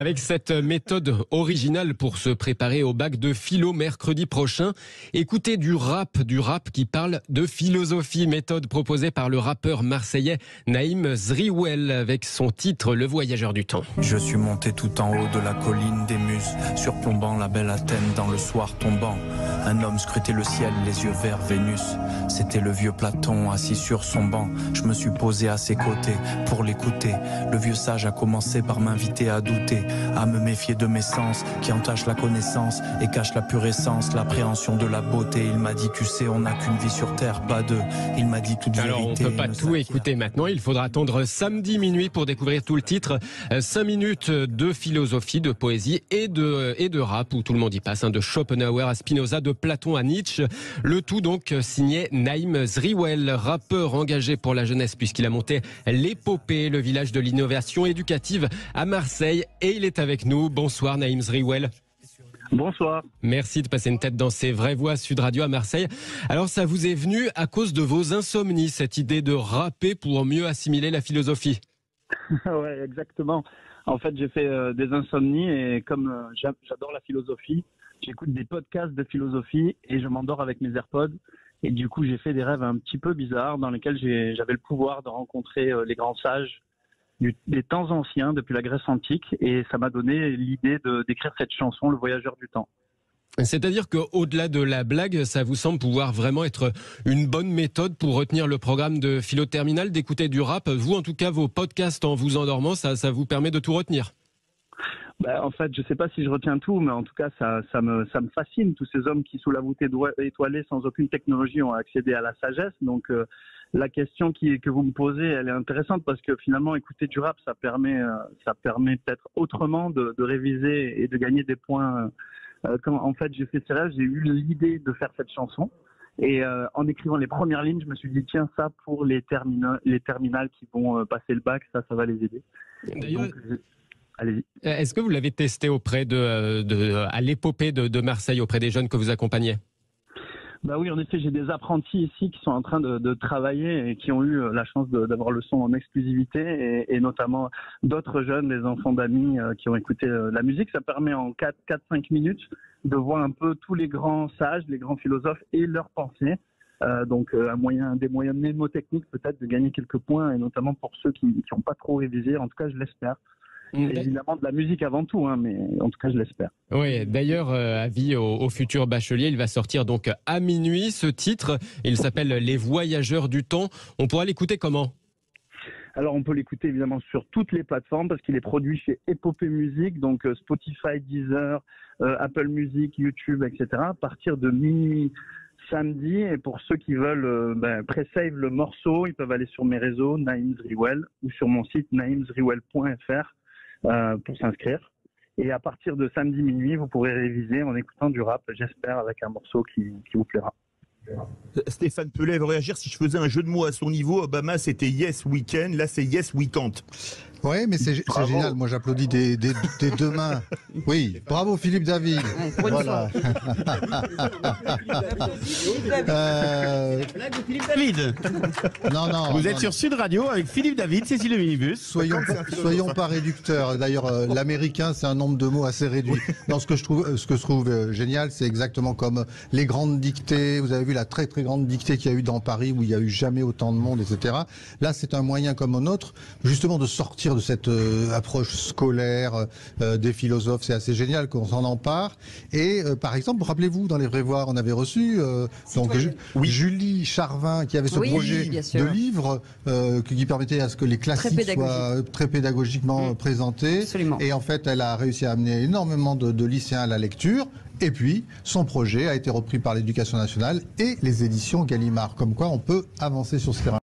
Avec cette méthode originale pour se préparer au bac de philo mercredi prochain, écoutez du rap qui parle de philosophie, méthode proposée par le rappeur marseillais Naïm Zriwel avec son titre Le Voyageur du Temps. Je suis monté tout en haut de la colline des Muses, surplombant la belle Athènes dans le soir tombant. Un homme scrutait le ciel, les yeux vers Vénus. C'était le vieux Platon assis sur son banc. Je me suis posé à ses côtés pour l'écouter. Le vieux sage a commencé par m'inviter à douter, à me méfier de mes sens qui entachent la connaissance et cachent la pure essence, l'appréhension de la beauté. Il m'a dit, tu sais, on n'a qu'une vie sur terre, pas deux. Il m'a dit toute vérité. Alors on peut pas tout écouter maintenant, il faudra attendre samedi minuit pour découvrir tout le titre. 5 minutes de philosophie, de poésie et de rap où tout le monde y passe, de Schopenhauer à Spinoza, de Platon à Nietzsche. Le tout donc signé Naïm Zriwel, rappeur engagé pour la jeunesse puisqu'il a monté l'Épopée, le village de l'innovation éducative à Marseille, et il est avec nous. Bonsoir Naïm Zriwel. Bonsoir. Merci de passer une tête dans ces vraies voix Sud Radio à Marseille. Alors ça vous est venu à cause de vos insomnies, cette idée de rapper pour mieux assimiler la philosophie? Ouais, exactement. En fait, j'ai fait des insomnies et comme j'adore la philosophie, j'écoute des podcasts de philosophie et je m'endors avec mes AirPods. Et du coup, j'ai fait des rêves un petit peu bizarres dans lesquels j'avais le pouvoir de rencontrer les grands sages des temps anciens, depuis la Grèce antique, et ça m'a donné l'idée d'écrire cette chanson, Le Voyageur du Temps. C'est-à-dire qu'au-delà de la blague, ça vous semble pouvoir vraiment être une bonne méthode pour retenir le programme de philo terminale, d'écouter du rap. Vous, en tout cas, vos podcasts en vous endormant, ça vous permet de tout retenir? En fait, je ne sais pas si je retiens tout, mais en tout cas, ça me fascine. Tous ces hommes qui, sous la voûte étoilée, sans aucune technologie, ont accédé à la sagesse. Donc, la question que vous me posez, elle est intéressante parce que finalement, écouter du rap, ça permet peut-être autrement de réviser et de gagner des points. Quand en fait j'ai fait ces rêves, j'ai eu l'idée de faire cette chanson. Et en écrivant les premières lignes, je me suis dit tiens, ça pour les terminales qui vont passer le bac, ça va les aider. D'ailleurs, donc, allez-y. Est-ce que vous l'avez testé auprès à l'Épopée de Marseille, auprès des jeunes que vous accompagnez? Bah oui, en effet, j'ai des apprentis ici qui sont en train de travailler et qui ont eu la chance d'avoir le son en exclusivité et notamment d'autres jeunes, des enfants d'amis qui ont écouté la musique. Ça permet en 4-5 minutes de voir un peu tous les grands sages, les grands philosophes et leurs pensées. Donc des moyens mnémotechniques peut-être de gagner quelques points et notamment pour ceux qui n'ont pas trop révisé. En tout cas, je l'espère. C'est évidemment de la musique avant tout, mais en tout cas, je l'espère. Oui, d'ailleurs, avis au futur bachelier, il va sortir donc à minuit ce titre. Il s'appelle Les Voyageurs du Temps. On pourra l'écouter comment? Alors, on peut l'écouter évidemment sur toutes les plateformes parce qu'il est produit chez Épopée Musique, donc Spotify, Deezer, Apple Music, YouTube, etc. à partir de minuit samedi. Et pour ceux qui veulent pré-save le morceau, ils peuvent aller sur mes réseaux, Naïm Zriwel, ou sur mon site naimzriwel.fr. Pour s'inscrire. Et à partir de samedi minuit, vous pourrez réviser en écoutant du rap, j'espère, avec un morceau qui vous plaira. Stéphane Pellet veut réagir. Si je faisais un jeu de mots à son niveau, Obama c'était Yes Weekend, là c'est Yes Weekend. Oui, mais c'est génial. Moi, j'applaudis des deux mains. Oui, bravo Philippe David. Voilà. Philippe David. Non. Vous êtes sur Sud Radio avec Philippe David, Cécile le Minibus. Soyons pas réducteurs. D'ailleurs, l'américain, c'est un nombre de mots assez réduit. Non, ce que je trouve génial, c'est exactement comme les grandes dictées. Vous avez vu la très très grande dictée qu'il y a eu dans Paris où il y a eu jamais autant de monde, etc. Là, c'est un moyen comme un autre, justement, de sortir de cette approche scolaire des philosophes. C'est assez génial qu'on s'en empare. Et par exemple, rappelez-vous, dans les vraies voix, on avait reçu Julie Charvin qui avait ce projet de livre qui permettait à ce que les classiques soient très pédagogiquement présentés. Absolument. Et en fait, elle a réussi à amener énormément de lycéens à la lecture. Et puis, son projet a été repris par l'Éducation nationale et les éditions Gallimard. Comme quoi, on peut avancer sur ce terrain.